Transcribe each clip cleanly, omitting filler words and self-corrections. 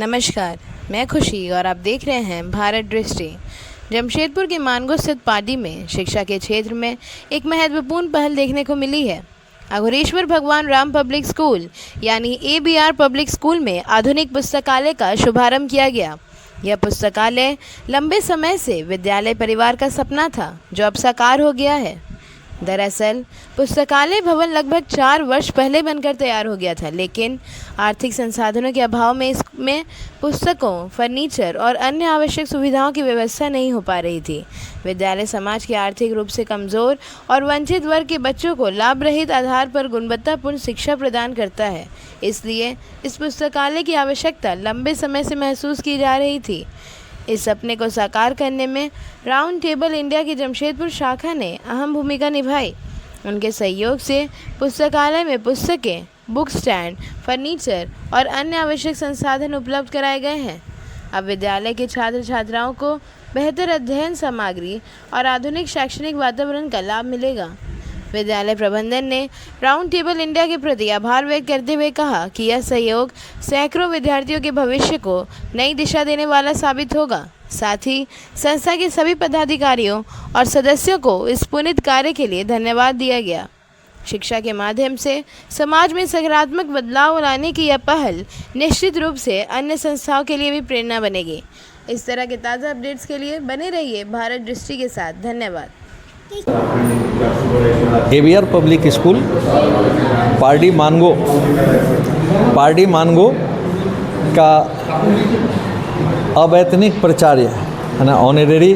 नमस्कार, मैं खुशी और आप देख रहे हैं भारत दृष्टि। जमशेदपुर के मानगो स्थित पार्टी में शिक्षा के क्षेत्र में एक महत्वपूर्ण पहल देखने को मिली है। अघोरेश्वर भगवान राम पब्लिक स्कूल यानी ABR पब्लिक स्कूल में आधुनिक पुस्तकालय का शुभारंभ किया गया। यह पुस्तकालय लंबे समय से विद्यालय परिवार का सपना था, जो अब साकार हो गया है। दरअसल पुस्तकालय भवन लगभग 4 वर्ष पहले बनकर तैयार हो गया था, लेकिन आर्थिक संसाधनों के अभाव में इसमें पुस्तकों, फर्नीचर और अन्य आवश्यक सुविधाओं की व्यवस्था नहीं हो पा रही थी। विद्यालय समाज के आर्थिक रूप से कमज़ोर और वंचित वर्ग के बच्चों को लाभ रहित आधार पर गुणवत्तापूर्ण शिक्षा प्रदान करता है। इसलिए इस पुस्तकालय की आवश्यकता लंबे समय से महसूस की जा रही थी। इस सपने को साकार करने में राउंड टेबल इंडिया की जमशेदपुर शाखा ने अहम भूमिका निभाई। उनके सहयोग से पुस्तकालय में पुस्तकें, बुक स्टैंड, फर्नीचर और अन्य आवश्यक संसाधन उपलब्ध कराए गए हैं। अब विद्यालय के छात्र छात्राओं को बेहतर अध्ययन सामग्री और आधुनिक शैक्षणिक वातावरण का लाभ मिलेगा। विद्यालय प्रबंधन ने राउंड टेबल इंडिया के प्रति आभार व्यक्त करते हुए कहा कि यह सहयोग सैकड़ों विद्यार्थियों के भविष्य को नई दिशा देने वाला साबित होगा। साथ ही संस्था के सभी पदाधिकारियों और सदस्यों को इस पुनीत कार्य के लिए धन्यवाद दिया गया। शिक्षा के माध्यम से समाज में सकारात्मक बदलाव लाने की यह पहल निश्चित रूप से अन्य संस्थाओं के लिए भी प्रेरणा बनेगी। इस तरह के ताज़ा अपडेट्स के लिए बने रहिए भारत दृष्टि के साथ। धन्यवाद। ABR public school party Mango का अवैतनिक प्राचार्य है ना, ऑनरेरी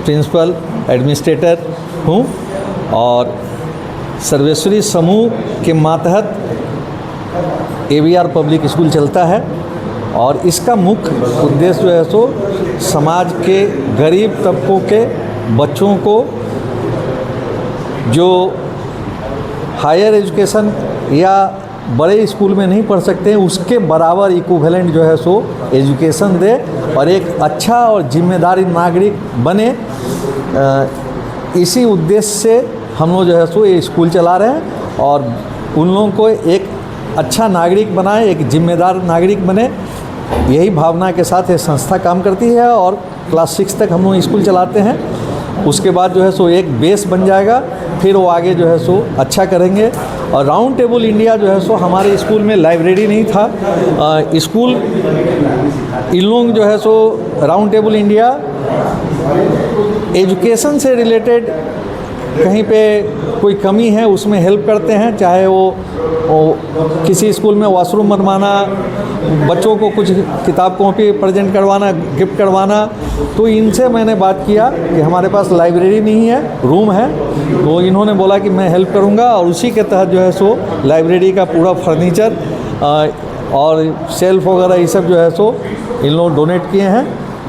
प्रिंसिपल एडमिनिस्ट्रेटर हूँ और सर्वेश्वरी समूह के मातहत ABR पब्लिक स्कूल चलता है। और इसका मुख्य उद्देश्य जो है सो समाज के गरीब तबकों के बच्चों को जो हायर एजुकेशन या बड़े स्कूल में नहीं पढ़ सकते हैं, उसके बराबर इक्विवेलेंट जो है सो एजुकेशन दे और एक अच्छा और जिम्मेदारी नागरिक बने। इसी उद्देश्य से हम लोग जो है सो ये स्कूल चला रहे हैं और उन लोगों को एक अच्छा नागरिक बनाए, एक जिम्मेदार नागरिक बने, यही भावना के साथ ये संस्था काम करती है। और क्लास 6 तक हम लोग स्कूल चलाते हैं। उसके बाद जो है सो एक बेस बन जाएगा, फिर वो आगे जो है सो अच्छा करेंगे। और राउंड टेबल इंडिया जो है सो हमारे स्कूल में लाइब्रेरी नहीं था। स्कूल इन लोग जो है सो राउंड टेबल इंडिया एजुकेशन से रिलेटेड कहीं पे कोई कमी है उसमें हेल्प करते हैं, चाहे वो किसी स्कूल में वॉशरूम बनवाना, बच्चों को कुछ किताब कॉपी प्रेजेंट करवाना, गिफ्ट करवाना। तो इनसे मैंने बात किया कि हमारे पास लाइब्रेरी नहीं है, रूम है, तो इन्होंने बोला कि मैं हेल्प करूंगा। और उसी के तहत जो है सो लाइब्रेरी का पूरा फर्नीचर और शेल्फ वगैरह ये सब जो है सो इन लोग डोनेट किए हैं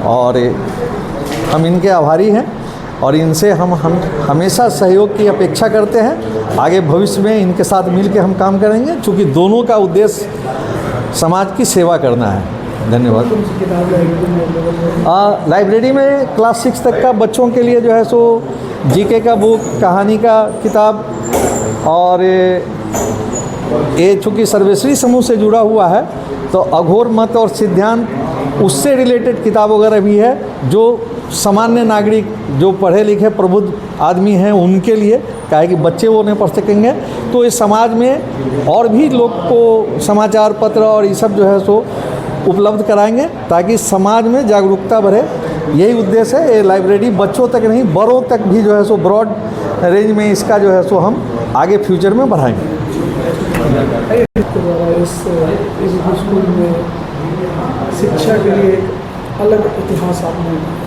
और हम इनके आभारी हैं। और इनसे हम हमेशा सहयोग की अपेक्षा करते हैं। आगे भविष्य में इनके साथ मिल के हम काम करेंगे, चूँकि दोनों का उद्देश्य समाज की सेवा करना है। धन्यवाद। लाइब्रेरी में क्लास 6 तक का बच्चों के लिए जो है सो GK का बुक, कहानी का किताब और ये चूँकि सर्वेश्वरी समूह से जुड़ा हुआ है तो अघोर मत और सिद्धांत उससे रिलेटेड किताब वगैरह भी है, जो सामान्य नागरिक जो पढ़े लिखे प्रबुद्ध आदमी हैं उनके लिए, काहे कि बच्चे वो नहीं पढ़ सकेंगे। तो इस समाज में और भी लोग को समाचार पत्र और ये सब जो है सो उपलब्ध कराएंगे ताकि समाज में जागरूकता बढ़े। यही उद्देश्य है। ये लाइब्रेरी बच्चों तक नहीं, बड़ों तक भी जो है सो ब्रॉड रेंज में इसका जो है सो हम आगे फ्यूचर में बढ़ाएंगे। इस स्कूल में शिक्षा के लिए एक अलग इतिहास आपने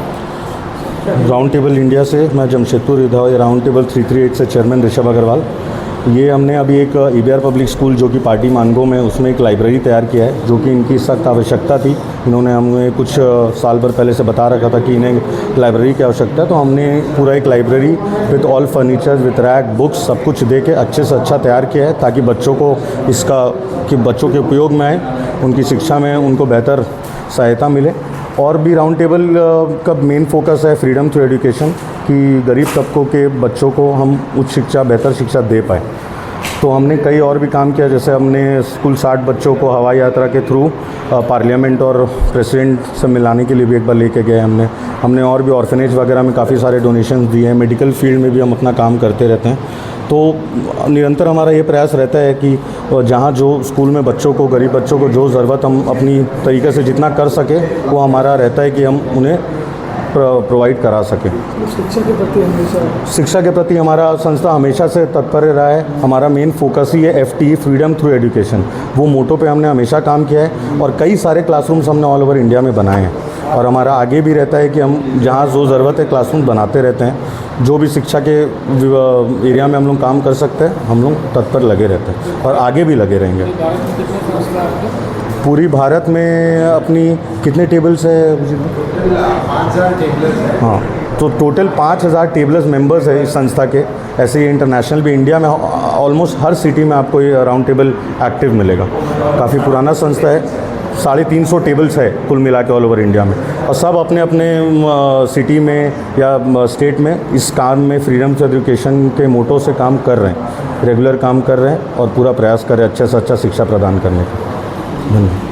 राउंड टेबल इंडिया से मैं जमशेदपुर विधायक राउंड टेबल 338 से चेयरमैन ऋषभ अग्रवाल। ये हमने अभी एक ABR पब्लिक स्कूल जो कि पार्टी मानगो में, उसमें एक लाइब्रेरी तैयार किया है, जो कि इनकी सख्त आवश्यकता थी। इन्होंने हमें कुछ साल भर पहले से बता रखा था कि इन्हें लाइब्रेरी की आवश्यकता है, तो हमने पूरा एक library with all furniture, with rack, books सब कुछ दे के अच्छे से अच्छा तैयार किया है ताकि बच्चों को इसका कि बच्चों के उपयोग में आए, उनकी शिक्षा में उनको बेहतर सहायता मिले। और भी राउंड टेबल का मेन फोकस है फ्रीडम थ्रू एजुकेशन, कि गरीब तबकों के बच्चों को हम उच्च शिक्षा, बेहतर शिक्षा दे पाए। तो हमने कई और भी काम किया, जैसे हमने स्कूल 60 बच्चों को हवाई यात्रा के थ्रू पार्लियामेंट और प्रेसिडेंट से मिलाने के लिए भी एक बार लेके गए हमने और भी ऑर्फनेज वगैरह में काफ़ी सारे डोनेशंस दिए हैं। मेडिकल फील्ड में भी हम अपना काम करते रहते हैं। तो निरंतर हमारा ये प्रयास रहता है कि जहाँ जो स्कूल में बच्चों को, गरीब बच्चों को जो ज़रूरत हम अपनी तरीके से जितना कर सके वो हमारा रहता है कि हम उन्हें प्रोवाइड करा सकें। शिक्षा के प्रति हमारा संस्था हमेशा से तत्पर रहा है। हमारा मेन फोकस ही है FTE, फ्रीडम थ्रू एजुकेशन। वो मोटो पे हमने हमेशा काम किया है और कई सारे क्लासरूम्स हमने ऑल ओवर इंडिया में बनाए हैं और हमारा आगे भी रहता है कि हम जहाँ जो ज़रूरत है क्लासरूम बनाते रहते हैं। जो भी शिक्षा के एरिया में हम लोग काम कर सकते हैं हम लोग तत्पर लगे रहते हैं और आगे भी लगे रहेंगे। पूरी भारत में अपनी कितने टेबल्स है? 5000 टेबलर्स है। हाँ, तो टोटल 5000 टेबलर्स मेंबर्स है इस संस्था के। ऐसे ही इंटरनेशनल भी, इंडिया में ऑलमोस्ट हर सिटी में आपको ये राउंड टेबल एक्टिव मिलेगा। काफ़ी पुराना संस्था है, 350 टेबल्स है कुल मिला के ऑल ओवर इंडिया में, और सब अपने अपने सिटी में या स्टेट में इस काम में फ्रीडम टू एजुकेशन के मोटो से काम कर रहे हैं, रेगुलर काम कर रहे हैं और पूरा प्रयास कर रहे हैं अच्छे से अच्छा शिक्षा प्रदान करने का। धन्यवाद।